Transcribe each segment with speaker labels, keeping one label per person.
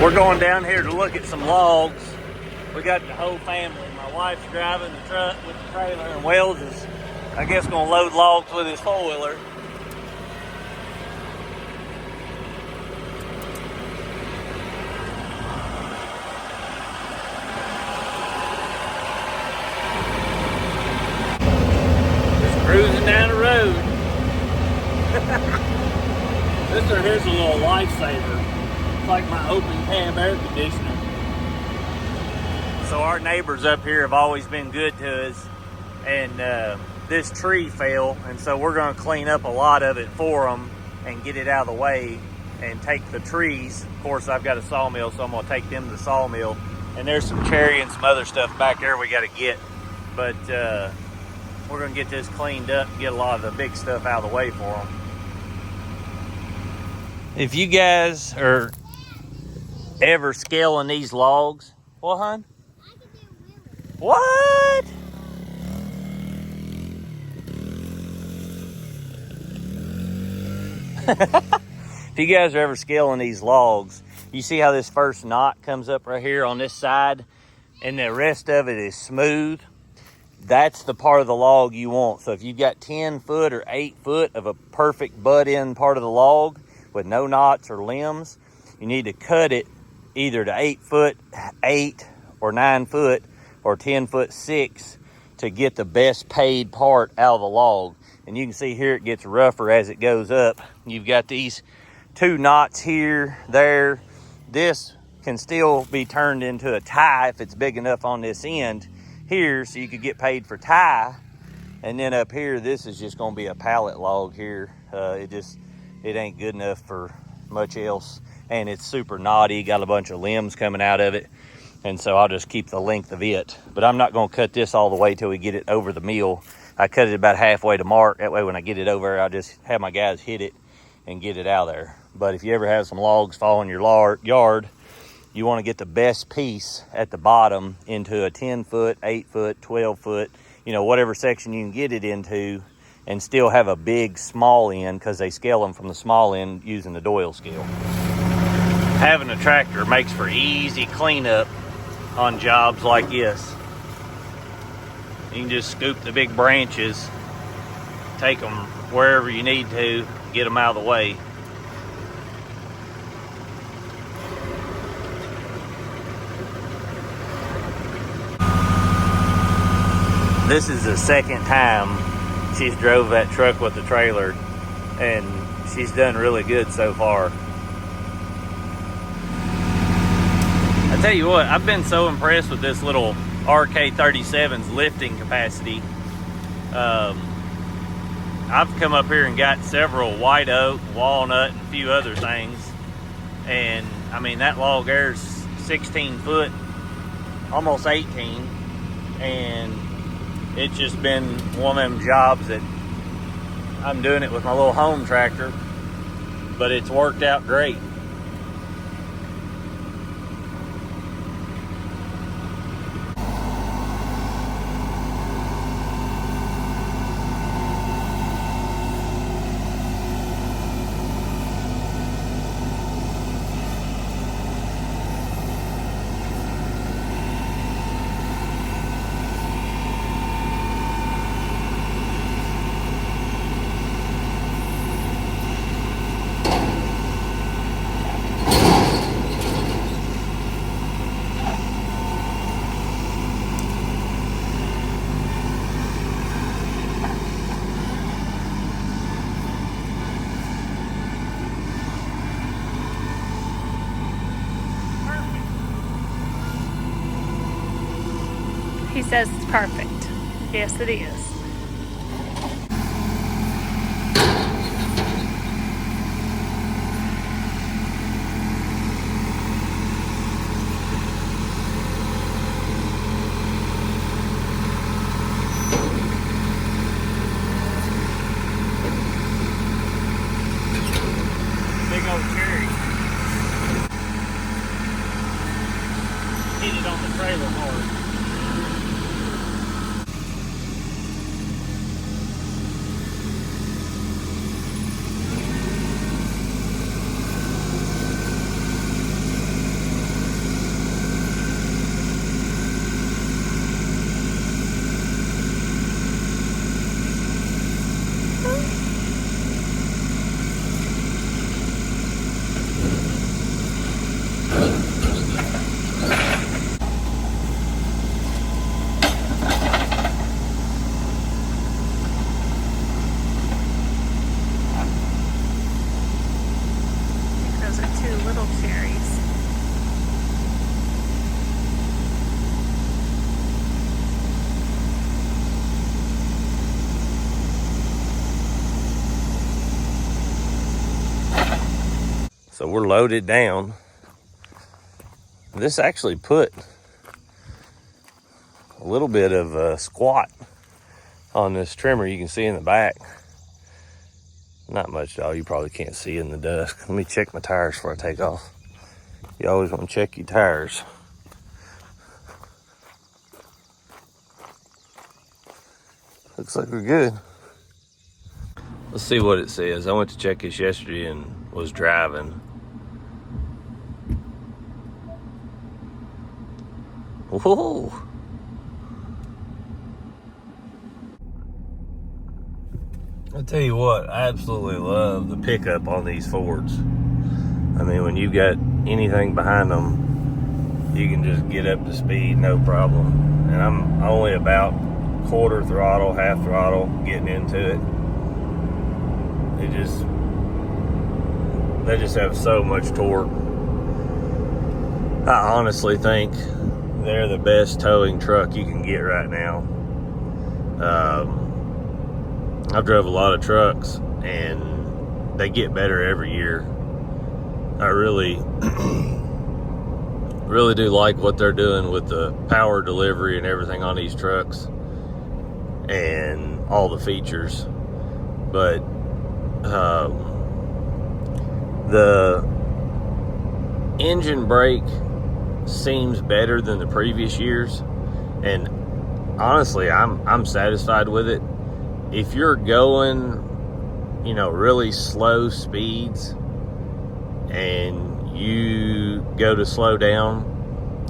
Speaker 1: We're going down here to look at some logs. We got the whole family. My wife's driving the truck with the trailer, and Wells is, I guess, gonna load logs with his four-wheeler. Just cruising down the road. Here's a little lifesaver. It's like my open cab air conditioner. So our neighbors up here have always been good to us, and this tree fell, and so we're going to clean up a lot of it for them and get it out of the way and take the trees. Of course, I've got a sawmill, so I'm going to take them to the sawmill, and there's some cherry and some other stuff back there we got to get, but we're going to get this cleaned up and get a lot of the big stuff out of the way for them. If you guys are ever scaling these logs, what, hon?
Speaker 2: I can do wheeling.
Speaker 1: What? If you guys are ever scaling these logs, you see how this first knot comes up right here on this side, and the rest of it is smooth? That's the part of the log you want. So if you've got 10 foot or 8 foot of a perfect butt-in part of the log with no knots or limbs, you need to cut it either to 8 foot 8 or 9 foot or 10 foot 6 to get the best paid part out of the log. And you can see here it gets rougher as it goes up. You've got these 2 knots here, there. This can still be turned into a tie if it's big enough on this end here, so you could get paid for tie. And then up here, this is just gonna be a pallet log here. It ain't good enough for much else, and it's super knotty, got a bunch of limbs coming out of it, and so I'll just keep the length of it. But I'm not gonna cut this all the way till we get it over the mill. I cut it about halfway to mark, that way when I get it over, I'll just have my guys hit it and get it out of there. But if you ever have some logs fall in your yard, you want to get the best piece at the bottom into a 10 foot, 8 foot, 12 foot, whatever section you can get it into, and still have a big small end, because they scale them from the small end using the Doyle scale. Having a tractor makes for easy cleanup on jobs like this. You can just scoop the big branches, take them wherever you need to, get them out of the way. This is the second time she's drove that truck with the trailer, and she's done really good so far. I tell you what, I've been so impressed with this little RK37's lifting capacity. I've come up here and got several white oak, walnut, and a few other things, and I mean, that log there's 16 foot, almost 18, and it's just been one of them jobs that I'm doing it with my little home tractor, but it's worked out great.
Speaker 2: He says it's perfect. Yes, it is.
Speaker 1: Big old cherry. Hit it on the trailer hard. So we're loaded down. This actually put a little bit of a squat on this trimmer. You can see in the back. Not much at all. You probably can't see in the dusk. Let me check my tires before I take off. You always want to check your tires. Looks like we're good. Let's see what it says. I went to check this yesterday and was driving. Whoa. I'll tell you what, I absolutely love the pickup on these Fords. I mean, when you've got anything behind them, you can just get up to speed, no problem. And I'm only about quarter throttle, half throttle, getting into it. They just have so much torque. I honestly think they're the best towing truck you can get right now. I've drove a lot of trucks and they get better every year. I really do like what they're doing with the power delivery and everything on these trucks and all the features. But the engine brake seems better than the previous years, and honestly I'm satisfied with it. If you're going, really slow speeds and you go to slow down,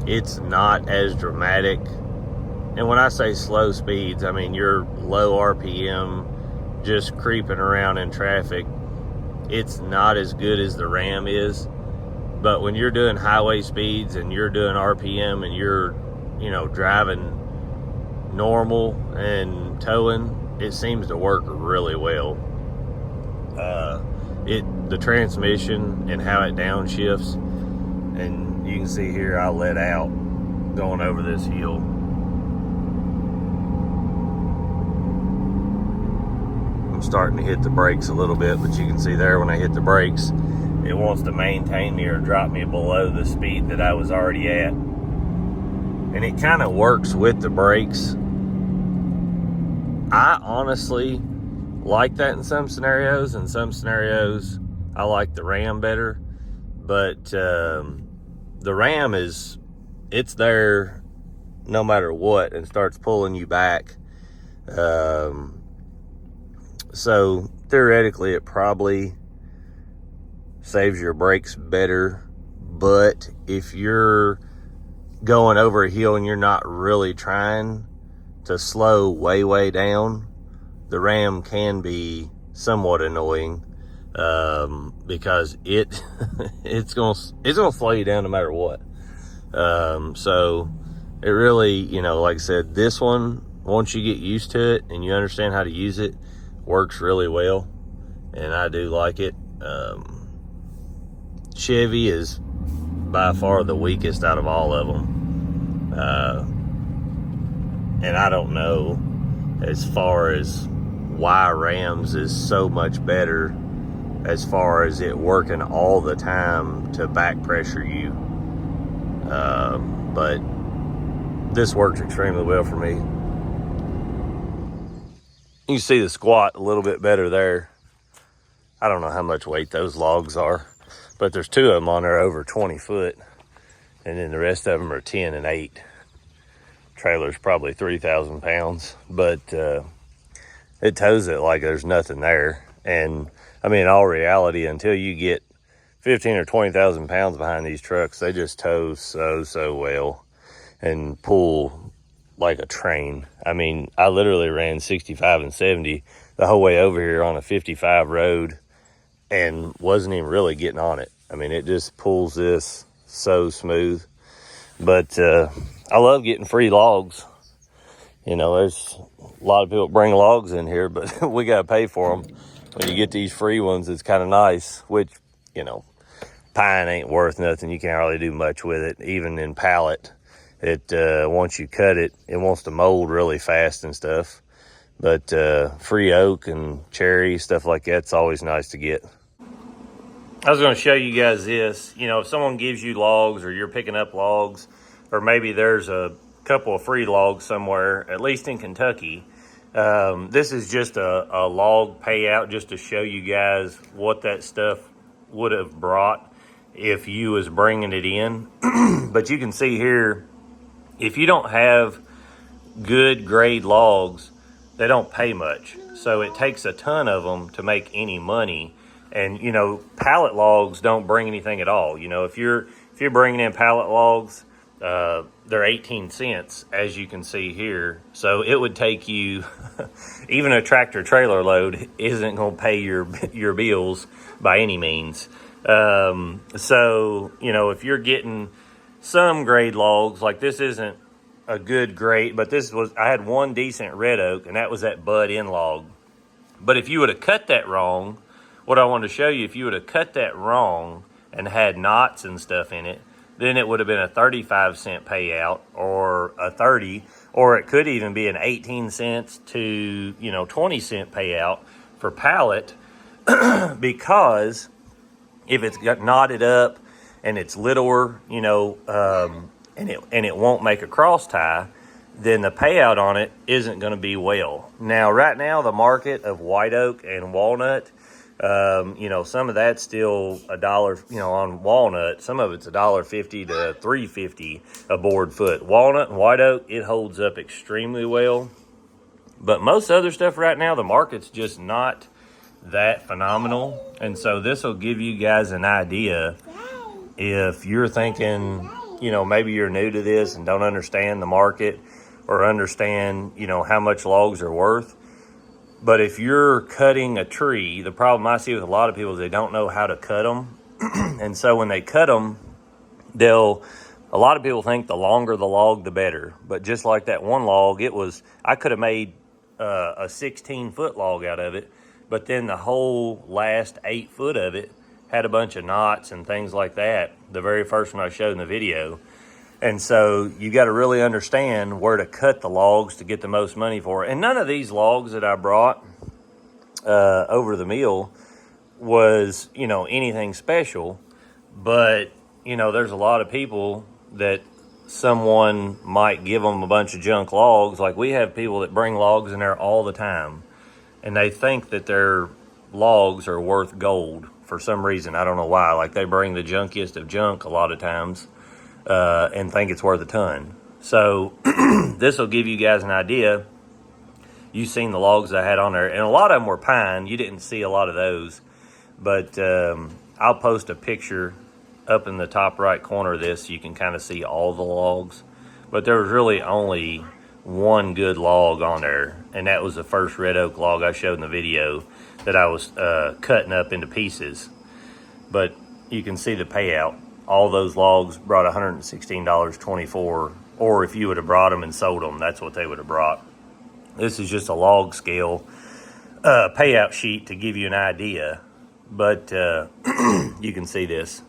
Speaker 1: it's not as dramatic. And when I say slow speeds, I mean you're low RPM, just creeping around in traffic. It's not as good as the Ram is. But when you're doing highway speeds and you're doing RPM and you're, driving normal and towing, it seems to work really well. The transmission and how it downshifts, and you can see here I let out going over this hill. I'm starting to hit the brakes a little bit, but you can see there when I hit the brakes, it wants to maintain me or drop me below the speed that I was already at. And it kind of works with the brakes. I honestly like that in some scenarios. In some scenarios, I like the Ram better. But the Ram it's there no matter what and starts pulling you back. So theoretically, it probably saves your brakes better. But if you're going over a hill and you're not really trying to slow way down, the Ram can be somewhat annoying, because it's gonna slow you down no matter what. So it really, like I said, this one, once you get used to it and you understand how to use it, works really well, and I do like it. Chevy is by far the weakest out of all of them. And I don't know as far as why Rams is so much better as far as it working all the time to back pressure you. But this works extremely well for me. You can see the squat a little bit better there. I don't know how much weight those logs are, but there's two of them on there over 20 foot, and then the rest of them are 10 and 8. Trailer's probably 3,000 pounds, but it tows it like there's nothing there. And I mean, in all reality, until you get 15 or 20,000 pounds behind these trucks, they just tow so well and pull like a train. I mean, I literally ran 65 and 70 the whole way over here on a 55 road and wasn't even really getting on it. I mean, it just pulls this so smooth. But I love getting free logs. There's a lot of people bring logs in here, but we got to pay for them. When you get these free ones, it's kind of nice, which, pine ain't worth nothing. You can't really do much with it. Even in Pallet, once you cut it, it wants to mold really fast and stuff. But free oak and cherry, stuff like that's always nice to get. I was going to show you guys this. You know, if someone gives you logs or you're picking up logs, or maybe there's a couple of free logs somewhere, at least in Kentucky, this is just a log payout just to show you guys what that stuff would have brought if you was bringing it in. But you can see here, if you don't have good grade logs, they don't pay much. So it takes a ton of them to make any money. And, you know, pallet logs don't bring anything at all. You know, if you're bringing in pallet logs, they're 18 cents, as you can see here. So it would take you, even a tractor trailer load isn't going to pay your bills by any means. So, you know, if you're getting some grade logs, like this isn't a good grade, but I had one decent red oak, and that was that bud in log. But if you would have cut that wrong, what I wanted to show you, if you would have cut that wrong and had knots and stuff in it, then it would have been a 35-cent payout, or a 30, or it could even be an 18 cents to, 20-cent payout for pallet, because if it's got knotted up and it's littler, and it won't make a cross tie, then the payout on it isn't going to be well. Now, right now, the market of white oak and walnut, some of that's still $1, on walnut. Some of it's $1.50 to $3.50 a board foot. Walnut and white oak, it holds up extremely well. But most other stuff right now, the market's just not that phenomenal. And so this will give you guys an idea if you're thinking, maybe you're new to this and don't understand the market or understand, how much logs are worth. But if you're cutting a tree, the problem I see with a lot of people is they don't know how to cut them. And so when they cut them, a lot of people think the longer the log, the better. But just like that one log, I could have made a 16-foot log out of it, but then the whole last 8 foot of it had a bunch of knots and things like that, the very first one I showed in the video. And so you got to really understand where to cut the logs to get the most money for it. And none of these logs that I brought over the mill was, anything special. But, there's a lot of people that someone might give them a bunch of junk logs. Like, we have people that bring logs in there all the time, and they think that their logs are worth gold for some reason. I don't know why. Like, they bring the junkiest of junk a lot of times and think it's worth a ton. So this will give you guys an idea. You've seen the logs I had on there, and a lot of them were pine. You didn't see a lot of those, but I'll post a picture up in the top right corner of this so you can kind of see all the logs. But there was really only one good log on there, and that was the first red oak log I showed in the video that I was cutting up into pieces. But you can see the payout. All those logs brought $116.24, or if you would have brought them and sold them, that's what they would have brought. This is just a log scale payout sheet to give you an idea, but you can see this.